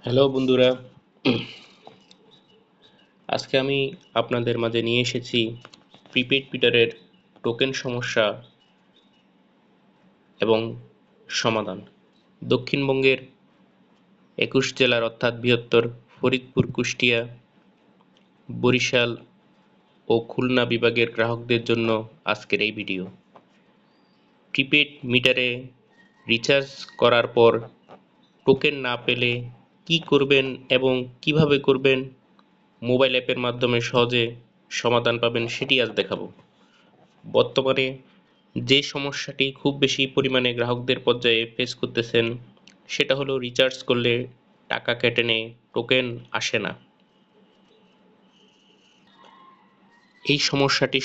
Hello বন্ধুরা, আজকে আমি আপনাদের মাঝে নিয়ে এসেছি প্রিপেইড মিটারের টোকেন সমস্যা এবং সমাধান। দক্ষিণবঙ্গের ২১ জেলার অর্থাৎ বৃহত্তর ফরিদপুর, কুষ্টিয়া, বরিশাল ও খুলনা বিভাগের গ্রাহকদের জন্য আজকের এই ভিডিও। প্রিপেইড মিটারে রিচার্জ করার পর টোকেন না পেলে কি করবেন এবং কিভাবে করবেন, মোবাইল অ্যাপের মাধ্যমে সহজে সমাধান পাবেন সেটি আজ দেখাবো। বর্তমানে যে সমস্যাটি খুব বেশি পরিমাণে গ্রাহকদের পর্যায়ে ফেস করতেছেন সেটা হলো রিচার্জ করলে টাকা কেটে নেয়, টোকেন আসে না। এই সমস্যাটি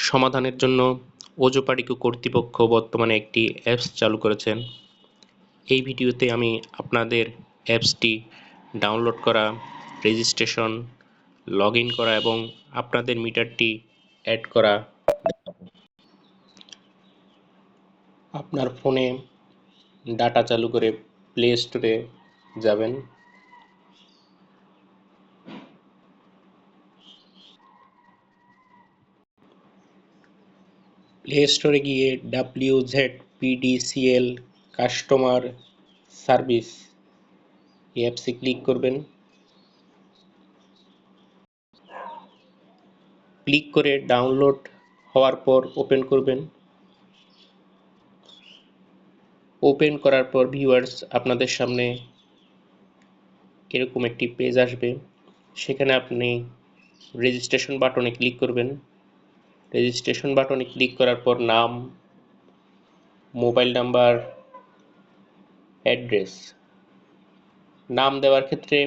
সমাধানের জন্য ওজোপাড়িকো কর্তৃপক্ষ বর্তমানে একটি অ্যাপস চালু করেছেন। এই ভিডিওতে আমি আপনাদের অ্যাপসটি ডাউনলোড করা, রেজিস্ট্রেশন, লগ ইন করা এবং আপনাদের মিটারটি অ্যাড করা। আপনার ফোনে ডাটা চালু করে প্লে স্টোরে যাবেন। প্লে স্টোরে গিয়ে WZPDCL কাস্টমার সার্ভিস এই অ্যাপসে ক্লিক করবেন। ক্লিক করে ডাউনলোড হওয়ার পর ওপেন করবেন। ওপেন করার পর ভিউয়ার্স, আপনাদের সামনে এরকম একটি পেজ আসবে। সেখানে আপনি রেজিস্ট্রেশন বাটনে ক্লিক করবেন। রেজিস্ট্রেশন বাটনে ক্লিক করার পর নাম, মোবাইল নাম্বার, অ্যাড্রেস। নাম দেওয়ার ক্ষেত্রে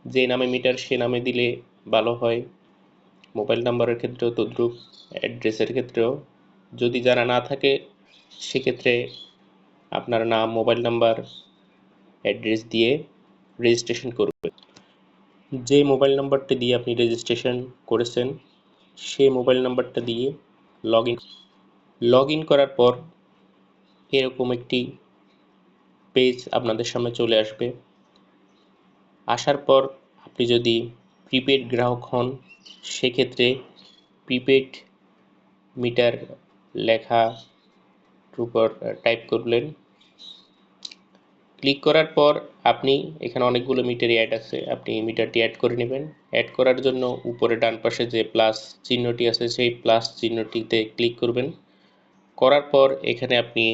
যে নামে মিটার সে নামে দিলে ভালো হয়। মোবাইল নাম্বারের ক্ষেত্রেও তদ্রূপ, অ্যাড্রেসের ক্ষেত্রেও। যদি জানা না থাকে সেক্ষেত্রে আপনার নাম, মোবাইল নাম্বার, অ্যাড্রেস দিয়ে রেজিস্ট্রেশন করবেন। যে মোবাইল নাম্বারটি দিয়ে আপনি রেজিস্ট্রেশন করেছেন সেই মোবাইল নাম্বারটা দিয়ে লগ ইন করার পর এরকম একটি পেজ আপনাদের সামনে চলে আসবে। আসার পর আপনি যদি প্রিপেড গ্রাহক হন সেক্ষেত্রে প্রিপেড মিটার লেখা উপর টাইপ করলেন। ক্লিক করার পর আপনি এখানে অনেকগুলো মিটার অ্যাড আছে, আপনি মিটারটি অ্যাড করে নেবেন। অ্যাড করার জন্য উপরে ডান পাশে যে প্লাস চিহ্নটি আছে সেই প্লাস চিহ্নটিতে ক্লিক করবেন। করার পর এখানে আপনি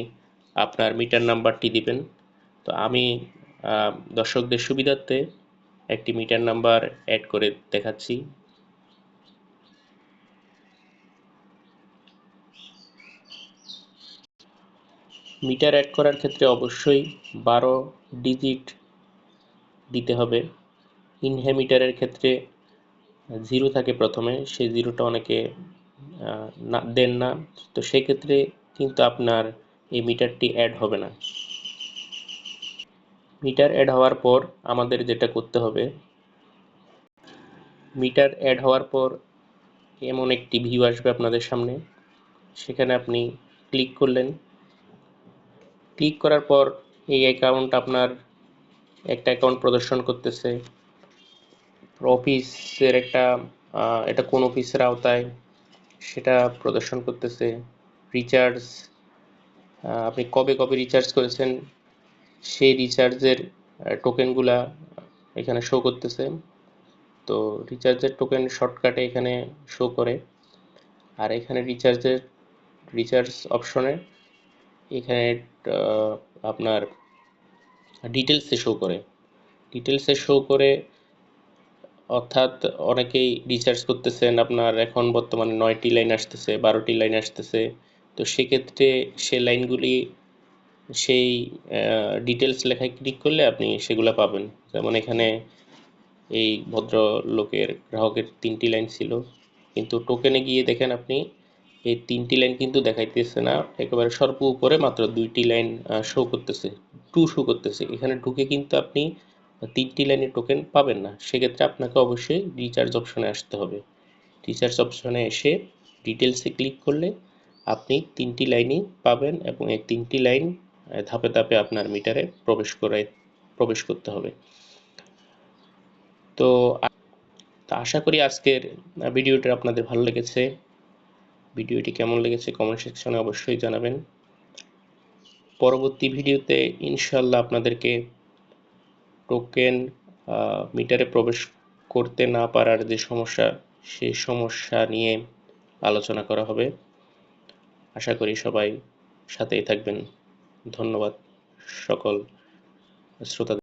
আপনার মিটার নাম্বারটি দিবেন। তো আমি দর্শকদের সুবিধার্থে একটি মিটার নাম্বার অ্যাড করে দেখাচ্ছি। মিটার অ্যাড করার ক্ষেত্রে অবশ্যই 12 ডিজিট দিতে হবে। ইনহেমিটারের ক্ষেত্রে 0 থাকে প্রথমে, সেই 0টা অনেকে দেন না, তো সেক্ষেত্রে কিন্তু আপনার এই মিটারটি অ্যাড হবে না। মিটার অ্যাড হওয়ার পর আমাদের যেটা করতে হবে, মিটার অ্যাড হওয়ার পর এমন একটি ভিউ আসবে আপনাদের সামনে। সেখানে আপনি ক্লিক করলেন। ক্লিক করার পর এই অ্যাকাউন্ট আপনার একটা অ্যাকাউন্ট প্রদর্শন করতেছে। অফিসের এটা কোন অফিসের আওতায় সেটা প্রদর্শন করতেছে। রিচার্জ, আপনি কবে কবে রিচার্জ করেছেন সেই রিচার্জের টোকেনগুলা এখানে শো করতেছে। তো রিচার্জের টোকেন শর্টকাটে এখানে শো করে। আর এখানে রিচার্জ অপশনে এখানে আপনার ডিটেলসে শো করে, অর্থাৎ অনেকেই রিচার্জ করতেছেন আপনার এখন বর্তমানে 9টি লাইন আসতেছে, 12টি লাইন আসতেছে। তো সেক্ষেত্রে সে লাইনগুলি সেই ডিটেলস লেখায় ক্লিক করলে আপনি সেগুলো পাবেন। যেমন এখানে এই ভদ্রলোকের গ্রাহকের 3টি লাইন ছিল, কিন্তু টোকেনে গিয়ে দেখেন আপনি এই 3টি লাইন কিন্তু দেখাইতেছে না, একেবারে সর্ব উপরে মাত্র 2টি লাইন শো করতেছে, 2 শো করতেছে। এখানে ঢুকে কিন্তু আপনি 3টি লাইনের টোকেন পাবেন না। সেক্ষেত্রে আপনাকে অবশ্যই রিচার্জ অপশনে আসতে হবে। রিচার্জ অপশনে এসে ডিটেলসে ক্লিক করলে আপনি 3টি লাইনই পাবেন এবং এই 3টি লাইন ধাপে ধাপে আপনার মিটারে প্রবেশ করে প্রবেশ করতে হবে। তো আশা করি আজকের ভিডিওটি আপনাদের ভালো লেগেছে। ভিডিওটি কেমন লেগেছে কমেন্ট সেকশনে অবশ্যই জানাবেন। পরবর্তী ভিডিওতে ইনশাল্লাহ আপনাদেরকে টোকেন মিটারে প্রবেশ করতে না পারার যে সমস্যা, সেই সমস্যা নিয়ে আলোচনা করা হবে। আশা করি সবাই সাথেই থাকবেন। ধন্যবাদ সকল শ্রোতাদের।